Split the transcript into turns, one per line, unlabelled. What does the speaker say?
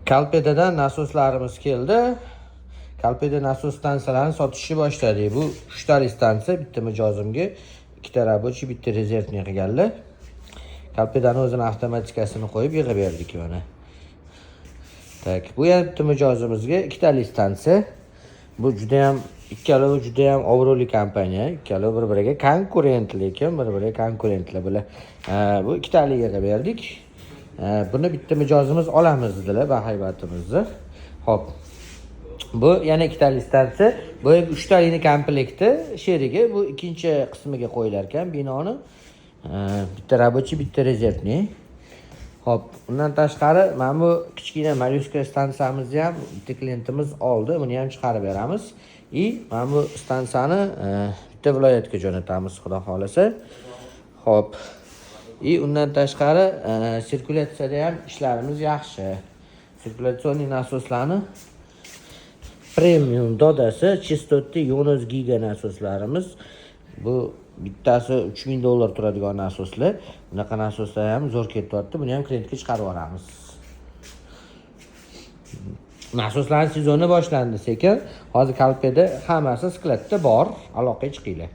Kalpedadan nasoslarimiz keldi. Kalpeda nasos stansiyalarini sotishni boshladik. Bu 3 ta stansiya, bitta mijozimga, 2 ta рабочий, bitta rezervni qilganlar. Kalpedani o'zini avtomatikasini qo'yib yig'ib berdik mana. Tak, bu ham bitta mijozimizga 2 ta stansiya. Bu juda ham ikkalovi juda ham obro'li kompaniya. Ikkalovi bir-biriga konkurent, lekin bir-biriga konkurentlar bular. Bu 2 tali yig'ib berdik. Buni bitta mijozimiz olamiz dedilar, bahaybatimizni. Xo'p. Bu yana 2 ta stansiya, bu 3 talining komplekti sherigi, bu ikkinchi qismiga qo'yilar ekan binoni. Bitta рабочий, bitta rezervni. Xo'p, undan tashqari mana bu kichkina Malyuska stansiyamizni ham bitta klientimiz oldi, buni ham chiqarib beramiz. Mana bu stansiyani bitta viloyatga jo'natamiz, xudo xolasa. Xo'p. Undan tashqari sirkulyatsiyada ham ishlarimiz yaxshi. Sirkulyatsion nasoslarni premium dodasi chistotli Yonos Giga nasoslarimiz. Bu bittasi $3000 turadigan nasoslar. Bunaqa nasoslar ham zo'r ketyapti. Buni ham klientga chiqarib yuboramiz. Nasoslar sezoni boshlandi sekin. Hozir Kalpeda hammasi skladda bor. Aloqaga chiqinglar.